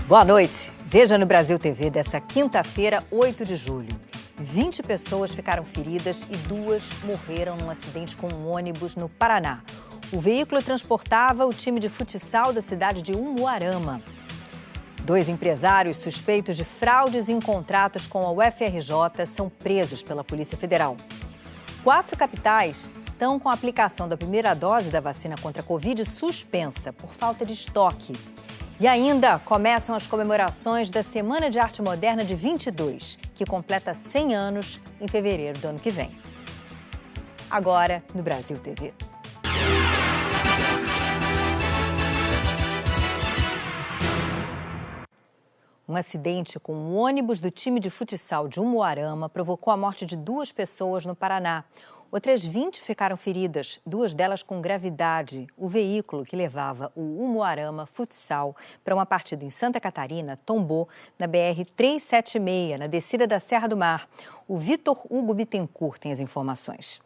Boa noite. Veja no Brasil TV dessa quinta-feira, 8 de julho. 20 pessoas ficaram feridas e 2 morreram num acidente com um ônibus no Paraná. O veículo transportava o time de futsal da cidade de Umuarama. 2 empresários suspeitos de fraudes em contratos com a UFRJ são presos pela Polícia Federal. 4 capitais estão com a aplicação da primeira dose da vacina contra a Covid suspensa por falta de estoque. E ainda começam as comemorações da Semana de Arte Moderna de 22, que completa 100 anos em fevereiro do ano que vem. Agora, no Brasil TV. Um acidente com um ônibus do time de futsal de Umuarama provocou a morte de 2 pessoas no Paraná. Outras 20 ficaram feridas, 2 delas com gravidade. O veículo que levava o Umuarama Futsal para uma partida em Santa Catarina tombou na BR-376, na descida da Serra do Mar. O Vitor Hugo Bittencourt tem as informações.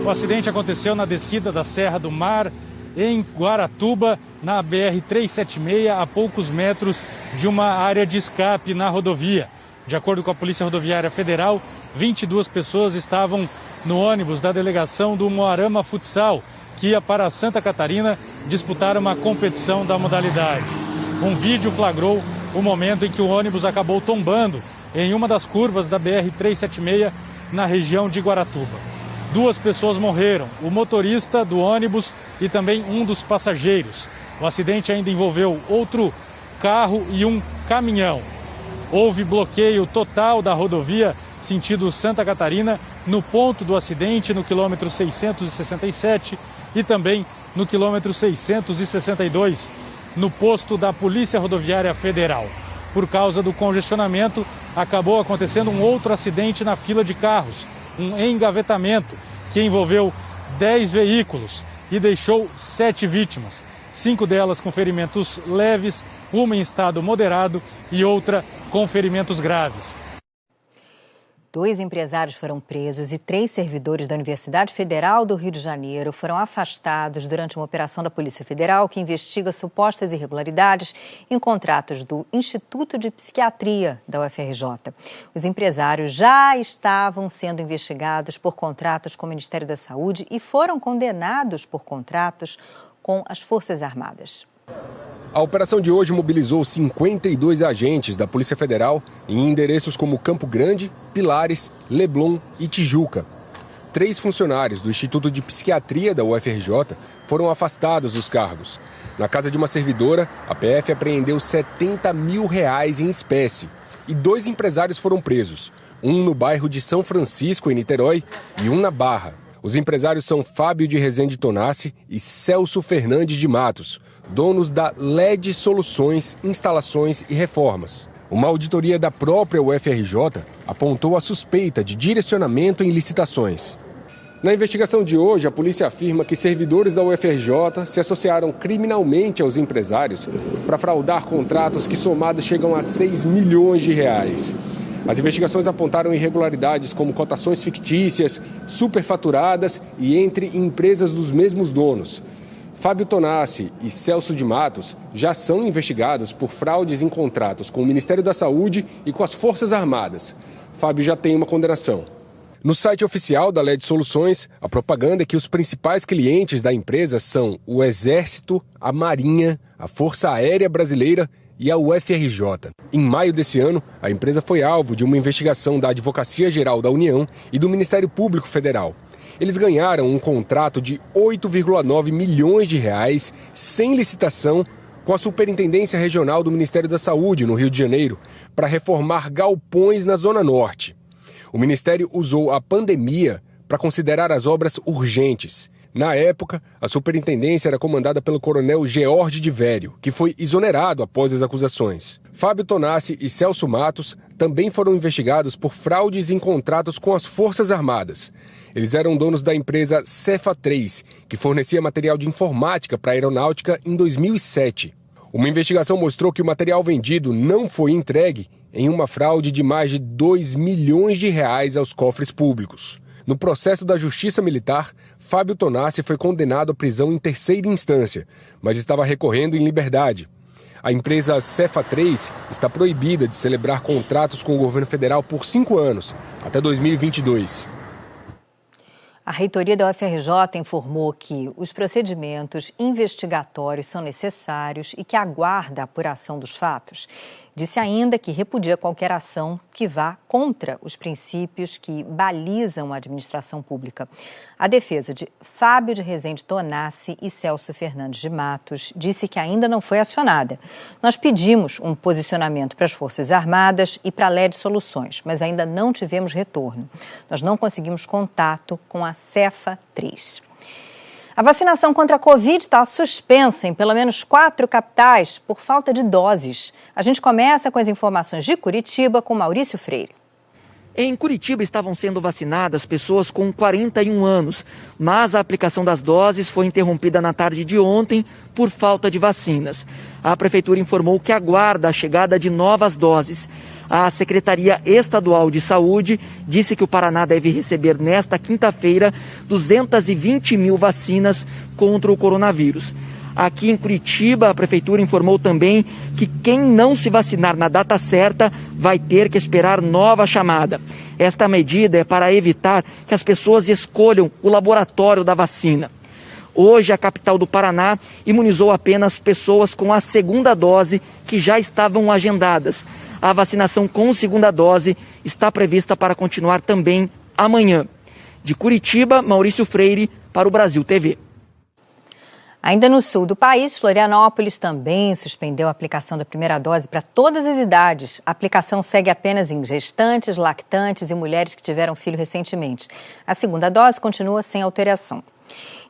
O acidente aconteceu na descida da Serra do Mar, em Guaratuba, na BR-376, a poucos metros de uma área de escape na rodovia. De acordo com a Polícia Rodoviária Federal, 22 pessoas estavam no ônibus da delegação do Umuarama Futsal, que ia para Santa Catarina disputar uma competição da modalidade. Um vídeo flagrou o momento em que o ônibus acabou tombando em uma das curvas da BR-376 na região de Guaratuba. 2 pessoas morreram, o motorista do ônibus e também um dos passageiros. O acidente ainda envolveu outro carro e um caminhão. Houve bloqueio total da rodovia sentido Santa Catarina no ponto do acidente, no quilômetro 667 e também no quilômetro 662, no posto da Polícia Rodoviária Federal. Por causa do congestionamento, acabou acontecendo um outro acidente na fila de carros, um engavetamento que envolveu 10 veículos e deixou 7 vítimas, 5 delas com ferimentos leves, uma em estado moderado e outra com ferimentos graves. 2 empresários foram presos e 3 servidores da Universidade Federal do Rio de Janeiro foram afastados durante uma operação da Polícia Federal que investiga supostas irregularidades em contratos do Instituto de Psiquiatria da UFRJ. Os empresários já estavam sendo investigados por contratos com o Ministério da Saúde e foram condenados por contratos com as Forças Armadas. A operação de hoje mobilizou 52 agentes da Polícia Federal em endereços como Campo Grande, Pilares, Leblon e Tijuca. 3 funcionários do Instituto de Psiquiatria da UFRJ foram afastados dos cargos. Na casa de uma servidora, a PF apreendeu R$70 mil em espécie. E 2 empresários foram presos, um no bairro de São Francisco, em Niterói, e um na Barra. Os empresários são Fábio de Rezende Tonassi e Celso Fernandes de Matos, donos da LED Soluções, Instalações e Reformas. Uma auditoria da própria UFRJ apontou a suspeita de direcionamento em licitações. Na investigação de hoje, a polícia afirma que servidores da UFRJ se associaram criminalmente aos empresários para fraudar contratos que somados chegam a R$6 milhões. As investigações apontaram irregularidades como cotações fictícias, superfaturadas e entre empresas dos mesmos donos. Fábio Tonassi e Celso de Matos já são investigados por fraudes em contratos com o Ministério da Saúde e com as Forças Armadas. Fábio já tem uma condenação. No site oficial da LED Soluções, a propaganda é que os principais clientes da empresa são o Exército, a Marinha, a Força Aérea Brasileira e a UFRJ. Em maio desse ano, a empresa foi alvo de uma investigação da Advocacia Geral da União e do Ministério Público Federal. Eles ganharam um contrato de R$8,9 milhões sem licitação com a Superintendência Regional do Ministério da Saúde, no Rio de Janeiro, para reformar galpões na Zona Norte. O Ministério usou a pandemia para considerar as obras urgentes. Na época, a superintendência era comandada pelo coronel George de Vério, que foi exonerado após as acusações. Fábio Tonassi e Celso Matos também foram investigados por fraudes em contratos com as Forças Armadas. Eles eram donos da empresa Cefa 3, que fornecia material de informática para a aeronáutica em 2007. Uma investigação mostrou que o material vendido não foi entregue em uma fraude de mais de R$2 milhões aos cofres públicos. No processo da Justiça Militar, Fábio Tonassi foi condenado à prisão em terceira instância, mas estava recorrendo em liberdade. A empresa Cefa 3 está proibida de celebrar contratos com o governo federal por 5 anos, até 2022. A reitoria da UFRJ informou que os procedimentos investigatórios são necessários e que aguarda a apuração dos fatos. Disse ainda que repudia qualquer ação que vá contra os princípios que balizam a administração pública. A defesa de Fábio de Rezende Tonassi e Celso Fernandes de Matos disse que ainda não foi acionada. Nós pedimos um posicionamento para as Forças Armadas e para a LED Soluções, mas ainda não tivemos retorno. Nós não conseguimos contato com a Cefa 3. A vacinação contra a Covid está suspensa em pelo menos 4 capitais por falta de doses. A gente começa com as informações de Curitiba com Maurício Freire. Em Curitiba estavam sendo vacinadas pessoas com 41 anos, mas a aplicação das doses foi interrompida na tarde de ontem por falta de vacinas. A Prefeitura informou que aguarda a chegada de novas doses. A Secretaria Estadual de Saúde disse que o Paraná deve receber nesta quinta-feira 220 mil vacinas contra o coronavírus. Aqui em Curitiba, a Prefeitura informou também que quem não se vacinar na data certa vai ter que esperar nova chamada. Esta medida é para evitar que as pessoas escolham o laboratório da vacina. Hoje, a capital do Paraná imunizou apenas pessoas com a segunda dose que já estavam agendadas. A vacinação com segunda dose está prevista para continuar também amanhã. De Curitiba, Maurício Freire, para o Brasil TV. Ainda no sul do país, Florianópolis também suspendeu a aplicação da primeira dose para todas as idades. A aplicação segue apenas em gestantes, lactantes e mulheres que tiveram filho recentemente. A segunda dose continua sem alteração.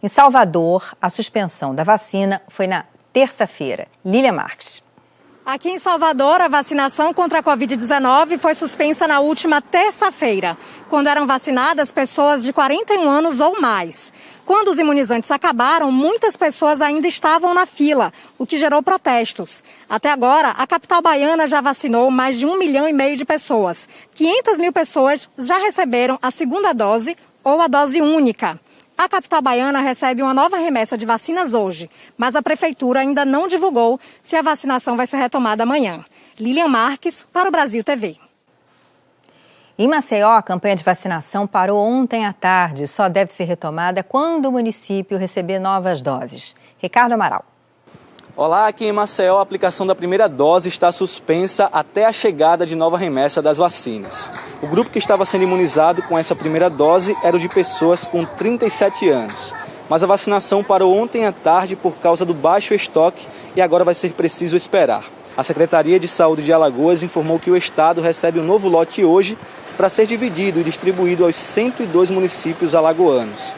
Em Salvador, a suspensão da vacina foi na terça-feira. Lília Marques. Aqui em Salvador, a vacinação contra a Covid-19 foi suspensa na última terça-feira, quando eram vacinadas pessoas de 41 anos ou mais. Quando os imunizantes acabaram, muitas pessoas ainda estavam na fila, o que gerou protestos. Até agora, a capital baiana já vacinou mais de 1,5 milhão de pessoas. 500 mil pessoas já receberam a segunda dose ou a dose única. A capital baiana recebe uma nova remessa de vacinas hoje, mas a Prefeitura ainda não divulgou se a vacinação vai ser retomada amanhã. Lilian Marques, para o Brasil TV. Em Maceió, a campanha de vacinação parou ontem à tarde e só deve ser retomada quando o município receber novas doses. Ricardo Amaral. Olá, aqui em Maceió, a aplicação da primeira dose está suspensa até a chegada de nova remessa das vacinas. O grupo que estava sendo imunizado com essa primeira dose era o de pessoas com 37 anos. Mas a vacinação parou ontem à tarde por causa do baixo estoque e agora vai ser preciso esperar. A Secretaria de Saúde de Alagoas informou que o estado recebe um novo lote hoje para ser dividido e distribuído aos 102 municípios alagoanos.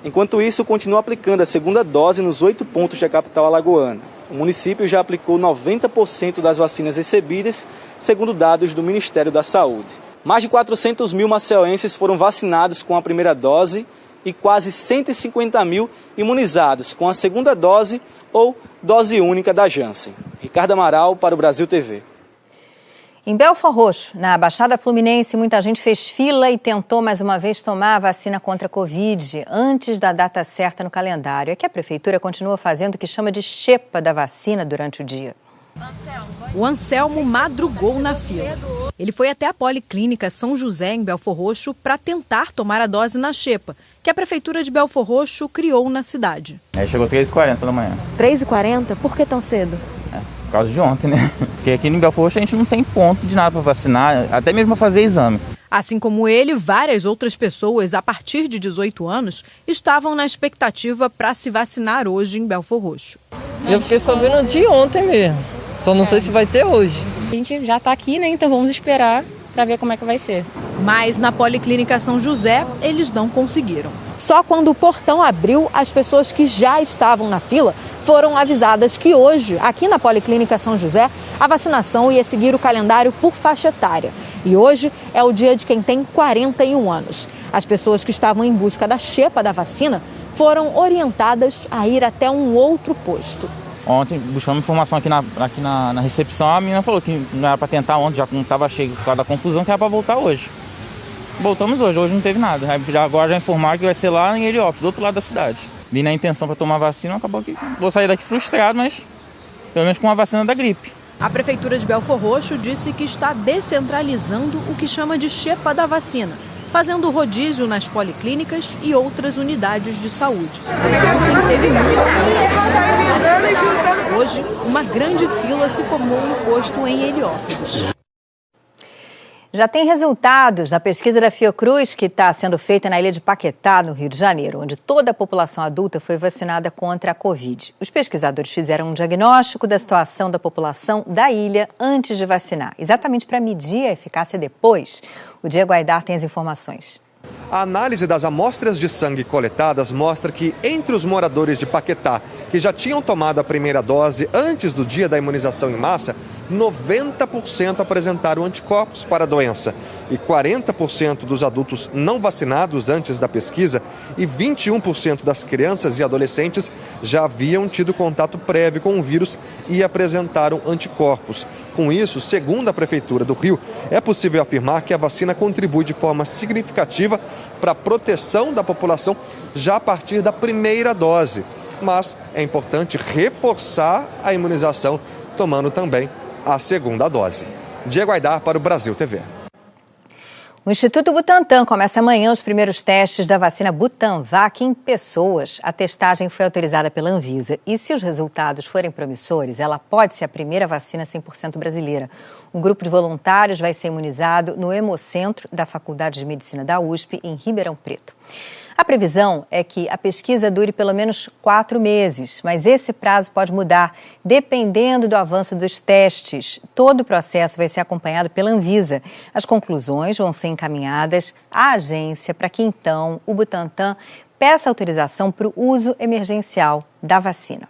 Enquanto isso, continua aplicando a segunda dose nos 8 pontos da capital alagoana. O município já aplicou 90% das vacinas recebidas, segundo dados do Ministério da Saúde. Mais de 400 mil maceoenses foram vacinados com a primeira dose e quase 150 mil imunizados com a segunda dose ou dose única da Janssen. Ricardo Amaral, para o Brasil TV. Em Belford Roxo, na Baixada Fluminense, muita gente fez fila e tentou mais uma vez tomar a vacina contra a Covid antes da data certa no calendário. É que a Prefeitura continua fazendo o que chama de xepa da vacina durante o dia. O Anselmo madrugou na fila. Ele foi até a Policlínica São José, em Belford Roxo, para tentar tomar a dose na xepa, que a Prefeitura de Belford Roxo criou na cidade. Chegou 3h40 da manhã. 3h40? Por que tão cedo? Por causa de ontem, né? Porque aqui em Belford Roxo a gente não tem ponto de nada para vacinar, até mesmo fazer exame. Assim como ele, várias outras pessoas a partir de 18 anos estavam na expectativa para se vacinar hoje em Belford Roxo. Eu fiquei sabendo de ontem mesmo, só não sei se vai ter hoje. A gente já está aqui, né? Então vamos esperar para ver como é que vai ser. Mas na Policlínica São José, eles não conseguiram. Só quando o portão abriu, as pessoas que já estavam na fila foram avisadas que hoje, aqui na Policlínica São José, a vacinação ia seguir o calendário por faixa etária. E hoje é o dia de quem tem 41 anos. As pessoas que estavam em busca da xepa da vacina foram orientadas a ir até um outro posto. Ontem, buscando informação aqui na recepção, a menina falou que não era para tentar ontem, já que não estava cheio por causa da confusão, que era para voltar hoje. Voltamos hoje não teve nada. Agora já informaram que vai ser lá em Heliópolis, do outro lado da cidade. Vim na intenção para tomar vacina, acabou que vou sair daqui frustrado, mas pelo menos com a vacina da gripe. A Prefeitura de Belfor Roxo disse que está descentralizando o que chama de xepa da vacina, fazendo rodízio nas policlínicas e outras unidades de saúde. Ontem teve muita aglomeração. Hoje, uma grande fila se formou no posto em Heliópolis. Já tem resultados da pesquisa da Fiocruz que está sendo feita na ilha de Paquetá, no Rio de Janeiro, onde toda a população adulta foi vacinada contra a Covid. Os pesquisadores fizeram um diagnóstico da situação da população da ilha antes de vacinar, exatamente para medir a eficácia depois. O Diego Aidar tem as informações. A análise das amostras de sangue coletadas mostra que entre os moradores de Paquetá, que já tinham tomado a primeira dose antes do dia da imunização em massa, 90% apresentaram anticorpos para a doença e 40% dos adultos não vacinados antes da pesquisa e 21% das crianças e adolescentes já haviam tido contato prévio com o vírus e apresentaram anticorpos. Com isso, segundo a Prefeitura do Rio, é possível afirmar que a vacina contribui de forma significativa para a proteção da população já a partir da primeira dose. Mas é importante reforçar a imunização, tomando também a segunda dose. Diego Aidar para o Brasil TV. O Instituto Butantan começa amanhã os primeiros testes da vacina Butanvac em pessoas. A testagem foi autorizada pela Anvisa e, se os resultados forem promissores, ela pode ser a primeira vacina 100% brasileira. Um grupo de voluntários vai ser imunizado no Hemocentro da Faculdade de Medicina da USP, em Ribeirão Preto. A previsão é que a pesquisa dure pelo menos 4 meses, mas esse prazo pode mudar dependendo do avanço dos testes. Todo o processo vai ser acompanhado pela Anvisa. As conclusões vão ser encaminhadas à agência para que, então, o Butantan peça autorização para o uso emergencial da vacina.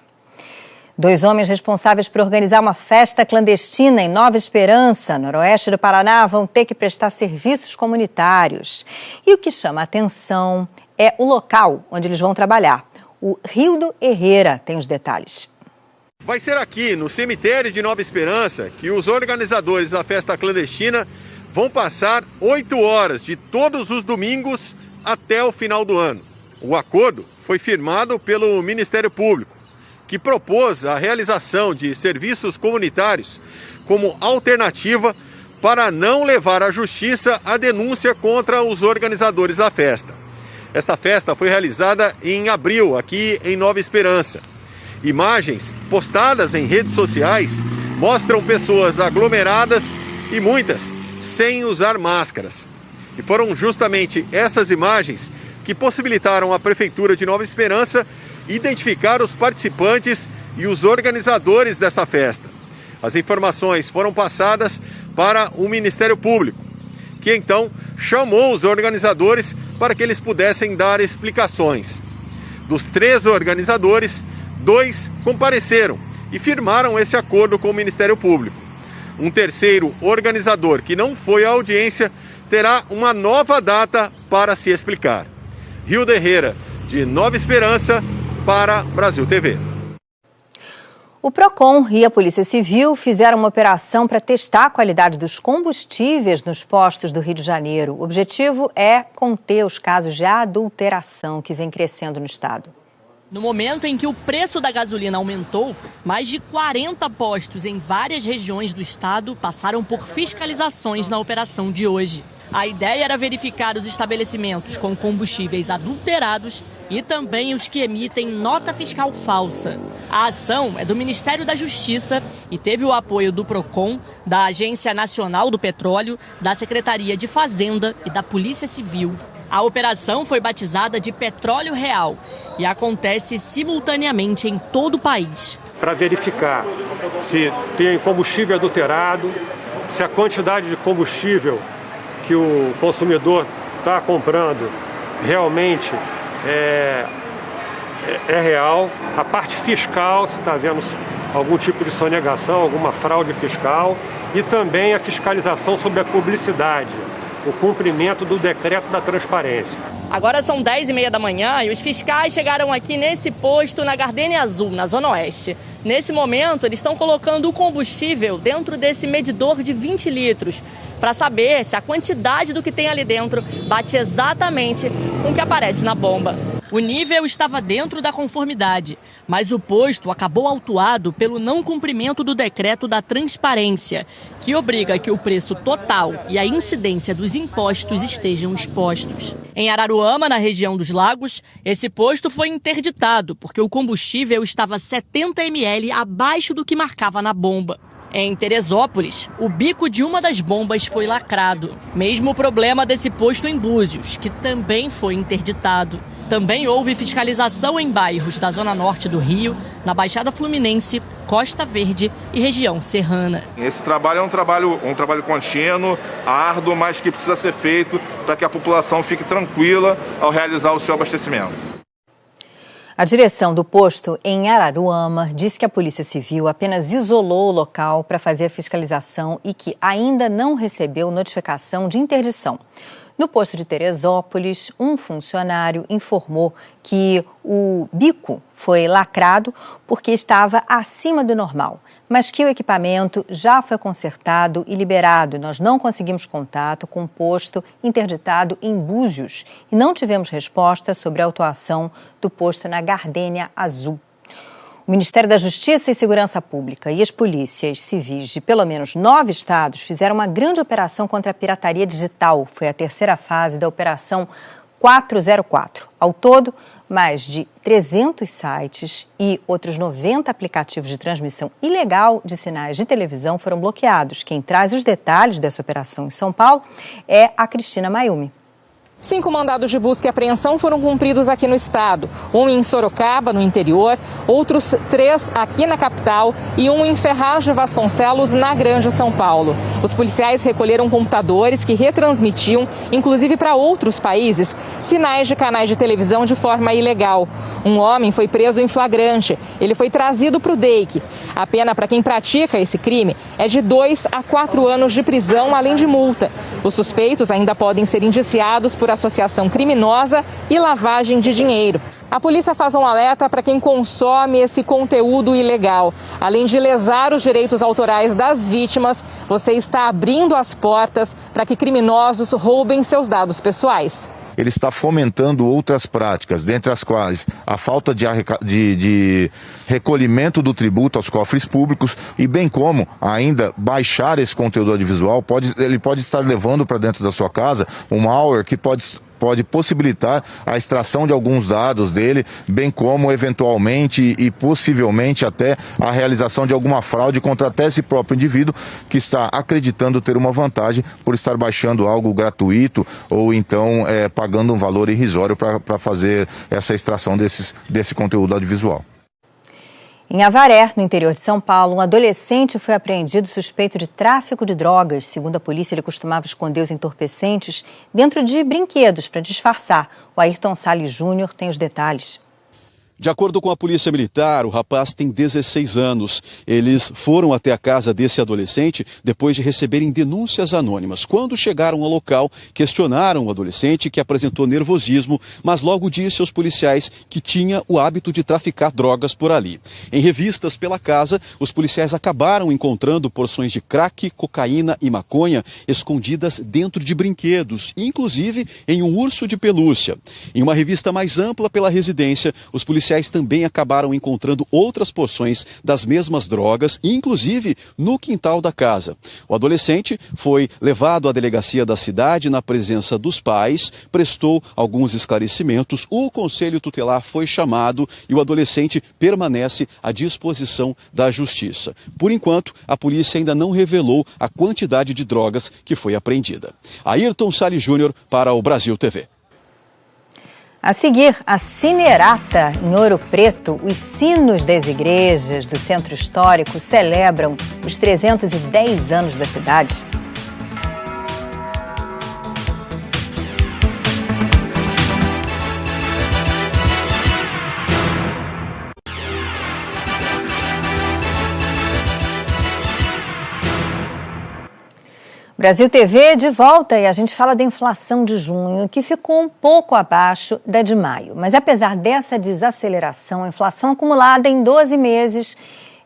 2 homens responsáveis por organizar uma festa clandestina em Nova Esperança, noroeste do Paraná, vão ter que prestar serviços comunitários. E o que chama a atenção é o local onde eles vão trabalhar. O Rildo Herrera tem os detalhes. Vai ser aqui, no cemitério de Nova Esperança, que os organizadores da festa clandestina vão passar 8 horas de todos os domingos até o final do ano. O acordo foi firmado pelo Ministério Público, que propôs a realização de serviços comunitários como alternativa para não levar à justiça a denúncia contra os organizadores da festa. Esta festa foi realizada em abril, aqui em Nova Esperança. Imagens postadas em redes sociais mostram pessoas aglomeradas e muitas sem usar máscaras. E foram justamente essas imagens que possibilitaram à Prefeitura de Nova Esperança identificar os participantes e os organizadores dessa festa. As informações foram passadas para o Ministério Público, que então chamou os organizadores para que eles pudessem dar explicações. Dos 3 organizadores, 2 compareceram e firmaram esse acordo com o Ministério Público. Um terceiro organizador, que não foi à audiência, terá uma nova data para se explicar. Rildo Herrera, de Nova Esperança, para Brasil TV. O Procon e a Polícia Civil fizeram uma operação para testar a qualidade dos combustíveis nos postos do Rio de Janeiro. O objetivo é conter os casos de adulteração que vem crescendo no estado. No momento em que o preço da gasolina aumentou, mais de 40 postos em várias regiões do estado passaram por fiscalizações na operação de hoje. A ideia era verificar os estabelecimentos com combustíveis adulterados e também os que emitem nota fiscal falsa. A ação é do Ministério da Justiça e teve o apoio do Procon, da Agência Nacional do Petróleo, da Secretaria de Fazenda e da Polícia Civil. A operação foi batizada de Petróleo Real e acontece simultaneamente em todo o país. Para verificar se tem combustível adulterado, se a quantidade de combustível que o consumidor está comprando realmente é real. A parte fiscal, se está havendo algum tipo de sonegação, alguma fraude fiscal, e também a fiscalização sobre a publicidade, o cumprimento do decreto da transparência. Agora são 10h30 da manhã e os fiscais chegaram aqui nesse posto na Gardênia Azul, na Zona Oeste. Nesse momento, eles estão colocando o combustível dentro desse medidor de 20 litros para saber se a quantidade do que tem ali dentro bate exatamente com o que aparece na bomba. O nível estava dentro da conformidade, mas o posto acabou autuado pelo não cumprimento do decreto da transparência, que obriga que o preço total e a incidência dos impostos estejam expostos. Em Araruama, na região dos Lagos, esse posto foi interditado porque o combustível estava 70 ml abaixo do que marcava na bomba. Em Teresópolis, o bico de uma das bombas foi lacrado. Mesmo problema desse posto em Búzios, que também foi interditado. Também houve fiscalização em bairros da zona norte do Rio, na Baixada Fluminense, Costa Verde e região serrana. Esse trabalho é um trabalho contínuo, árduo, mas que precisa ser feito para que a população fique tranquila ao realizar o seu abastecimento. A direção do posto em Araruama diz que a Polícia Civil apenas isolou o local para fazer a fiscalização e que ainda não recebeu notificação de interdição. No posto de Teresópolis, um funcionário informou que o bico foi lacrado porque estava acima do normal, mas que o equipamento já foi consertado e liberado. Nós não conseguimos contato com o posto interditado em Búzios e não tivemos resposta sobre a autuação do posto na Gardênia Azul. O Ministério da Justiça e Segurança Pública e as polícias civis de pelo menos 9 estados fizeram uma grande operação contra a pirataria digital. Foi a terceira fase da Operação 404. Ao todo, mais de 300 sites e outros 90 aplicativos de transmissão ilegal de sinais de televisão foram bloqueados. Quem traz os detalhes dessa operação em São Paulo é a Cristina Mayumi. 5 mandados de busca e apreensão foram cumpridos aqui no estado. Um em Sorocaba, no interior, outros 3 aqui na capital e um em Ferraz de Vasconcelos, na Grande São Paulo. Os policiais recolheram computadores que retransmitiam, inclusive para outros países, sinais de canais de televisão de forma ilegal. Um homem foi preso em flagrante. Ele foi trazido para o DEIC. A pena para quem pratica esse crime é de 2 a 4 anos de prisão, além de multa. Os suspeitos ainda podem ser indiciados por associação criminosa e lavagem de dinheiro. A polícia faz um alerta para quem consome esse conteúdo ilegal. Além de lesar os direitos autorais das vítimas, você está abrindo as portas para que criminosos roubem seus dados pessoais. Ele está fomentando outras práticas, dentre as quais a falta de recolhimento do tributo aos cofres públicos e bem como ainda baixar esse conteúdo audiovisual, ele pode estar levando para dentro da sua casa um malware que pode possibilitar a extração de alguns dados dele, bem como eventualmente e possivelmente até a realização de alguma fraude contra até esse próprio indivíduo que está acreditando ter uma vantagem por estar baixando algo gratuito ou então pagando um valor irrisório para fazer essa extração desse conteúdo audiovisual. Em Avaré, no interior de São Paulo, um adolescente foi apreendido suspeito de tráfico de drogas. Segundo a polícia, ele costumava esconder os entorpecentes dentro de brinquedos para disfarçar. O Ayrton Salles Júnior tem os detalhes. De acordo com a Polícia Militar, o rapaz tem 16 anos. Eles foram até a casa desse adolescente depois de receberem denúncias anônimas. Quando chegaram ao local, questionaram o adolescente, que apresentou nervosismo, mas logo disse aos policiais que tinha o hábito de traficar drogas por ali. Em revistas pela casa, os policiais acabaram encontrando porções de crack, cocaína e maconha escondidas dentro de brinquedos, inclusive em um urso de pelúcia. Em uma revista mais ampla pela residência, os policiais também acabaram encontrando outras porções das mesmas drogas, inclusive no quintal da casa. O adolescente foi levado à delegacia da cidade na presença dos pais, prestou alguns esclarecimentos, o conselho tutelar foi chamado e o adolescente permanece à disposição da justiça. Por enquanto, a polícia ainda não revelou a quantidade de drogas que foi apreendida. Ayrton Salles Júnior para o Brasil TV. A seguir, a Cinerata, em Ouro Preto, os sinos das igrejas do Centro Histórico celebram os 310 anos da cidade. Brasil TV de volta e a gente fala da inflação de junho, que ficou um pouco abaixo da de maio. Mas apesar dessa desaceleração, a inflação acumulada em 12 meses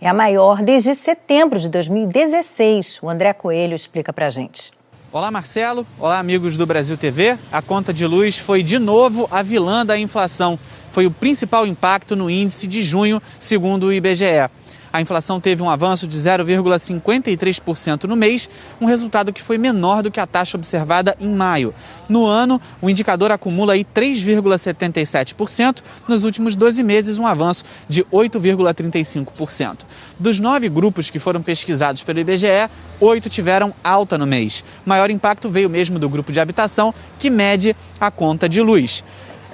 é a maior desde setembro de 2016. O André Coelho explica pra gente. Olá, Marcelo. Olá, amigos do Brasil TV. A conta de luz foi de novo a vilã da inflação. foi o principal impacto no índice de junho, segundo o IBGE. A inflação teve um avanço de 0,53% no mês, um resultado que foi menor do que a taxa observada em maio. No ano, o indicador acumula aí 3,77%, nos últimos 12 meses um avanço de 8,35%. Dos 9 grupos que foram pesquisados pelo IBGE, 8 tiveram alta no mês. O maior impacto veio mesmo do grupo de habitação, que mede a conta de luz.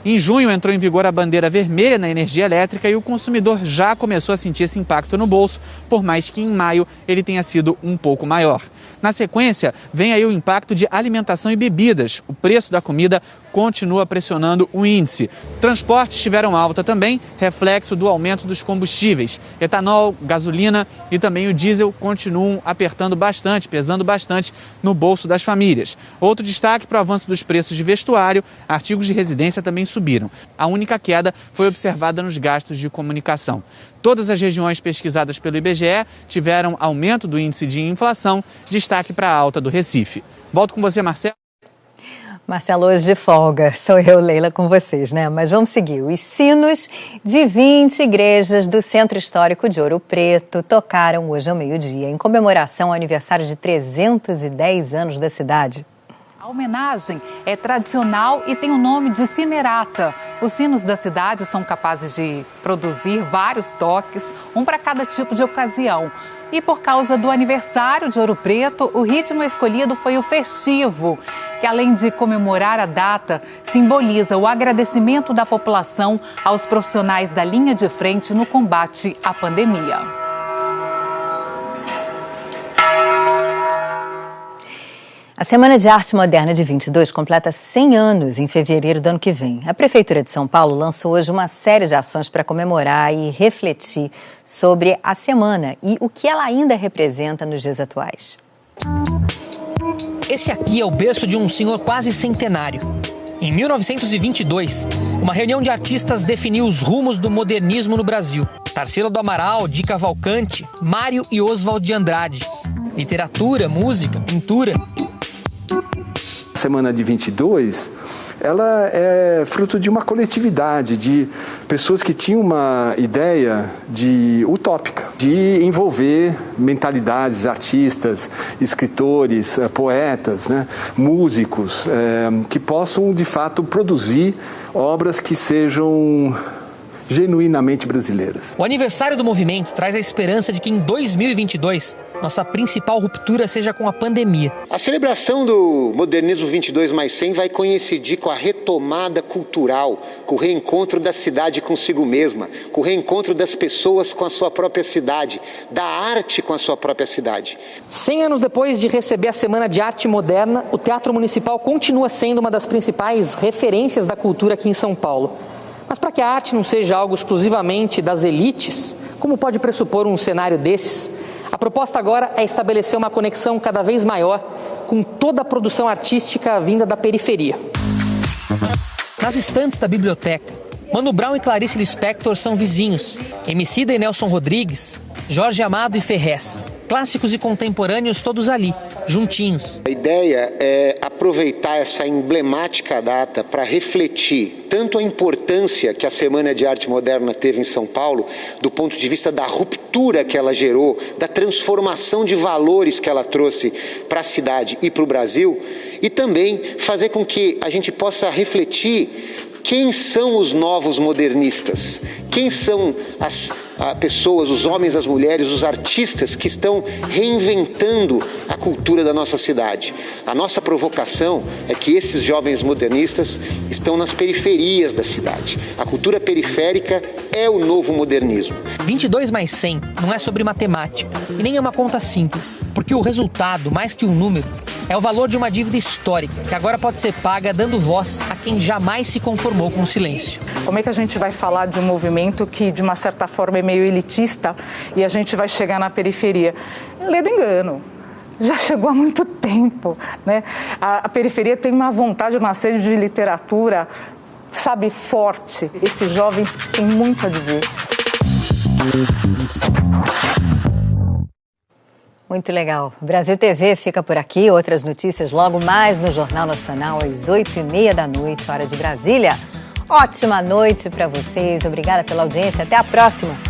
Em junho entrou em vigor a bandeira vermelha na energia elétrica e o consumidor já começou a sentir esse impacto no bolso, por mais que em maio ele tenha sido um pouco maior. Na sequência, vem aí o impacto de alimentação e bebidas. O preço da comida continua pressionando o índice. Transportes tiveram alta também, reflexo do aumento dos combustíveis. Etanol, gasolina e também o diesel continuam apertando bastante, pesando bastante no bolso das famílias. Outro destaque para o avanço dos preços de vestuário, artigos de residência também subiram. A única queda foi observada nos gastos de comunicação. Todas as regiões pesquisadas pelo IBGE tiveram aumento do índice de inflação, destaque para a alta do Recife. Volto com você, Marcelo. Marcelo, hoje de folga, sou eu, Leila, com vocês, né? Mas vamos seguir. Os sinos de 20 igrejas do Centro Histórico de Ouro Preto tocaram hoje ao meio-dia, em comemoração ao aniversário de 310 anos da cidade. A homenagem é tradicional e tem o nome de Sinerata. Os sinos da cidade são capazes de produzir vários toques, um para cada tipo de ocasião. E por causa do aniversário de Ouro Preto, o ritmo escolhido foi o festivo, que além de comemorar a data, simboliza o agradecimento da população aos profissionais da linha de frente no combate à pandemia. A Semana de Arte Moderna de 22 completa 100 anos em fevereiro do ano que vem. A Prefeitura de São Paulo lançou hoje uma série de ações para comemorar e refletir sobre a semana e o que ela ainda representa nos dias atuais. Esse aqui é o berço de um senhor quase centenário. Em 1922, uma reunião de artistas definiu os rumos do modernismo no Brasil. Tarsila do Amaral, Di Cavalcanti, Mário e Oswald de Andrade. Literatura, música, pintura. A Semana de 22, ela é fruto de uma coletividade, de pessoas que tinham uma ideia utópica, de envolver mentalidades, artistas, escritores, poetas, né, músicos, que possam, de fato, produzir obras que sejam genuinamente brasileiras. O aniversário do movimento traz a esperança de que em 2022 nossa principal ruptura seja com a pandemia. A celebração do Modernismo 22 mais 100 vai coincidir com a retomada cultural, com o reencontro da cidade consigo mesma, com o reencontro das pessoas com a sua própria cidade, da arte com a sua própria cidade. 100 anos depois de receber a Semana de Arte Moderna, o Teatro Municipal continua sendo uma das principais referências da cultura aqui em São Paulo. Mas para que a arte não seja algo exclusivamente das elites, como pode pressupor um cenário desses, a proposta agora é estabelecer uma conexão cada vez maior com toda a produção artística vinda da periferia. Nas estantes da biblioteca, Mano Brown e Clarice Lispector são vizinhos. Emicida e Nelson Rodrigues, Jorge Amado e Ferrez. Clássicos e contemporâneos todos ali, juntinhos. A ideia é aproveitar essa emblemática data para refletir tanto a importância que a Semana de Arte Moderna teve em São Paulo, do ponto de vista da ruptura que ela gerou, da transformação de valores que ela trouxe para a cidade e para o Brasil, e também fazer com que a gente possa refletir quem são os novos modernistas, quem são as pessoas, os homens, as mulheres, os artistas que estão reinventando a cultura da nossa cidade. A nossa provocação é que esses jovens modernistas estão nas periferias da cidade. A cultura periférica é o novo modernismo. 22 mais 100 não é sobre matemática e nem é uma conta simples, porque o resultado, mais que um número, é o valor de uma dívida histórica que agora pode ser paga dando voz a quem jamais se conformou com o silêncio. Como é que a gente vai falar de um movimento que, de uma certa forma, é meio elitista e a gente vai chegar na periferia? Lê do engano. Já chegou há muito tempo, né? A periferia tem uma vontade, uma sede de literatura, sabe, forte. Esses jovens têm muito a dizer. Muito legal. Brasil TV fica por aqui. Outras notícias logo mais no Jornal Nacional, às 8h30 da noite, hora de Brasília. Ótima noite para vocês. Obrigada pela audiência. Até a próxima.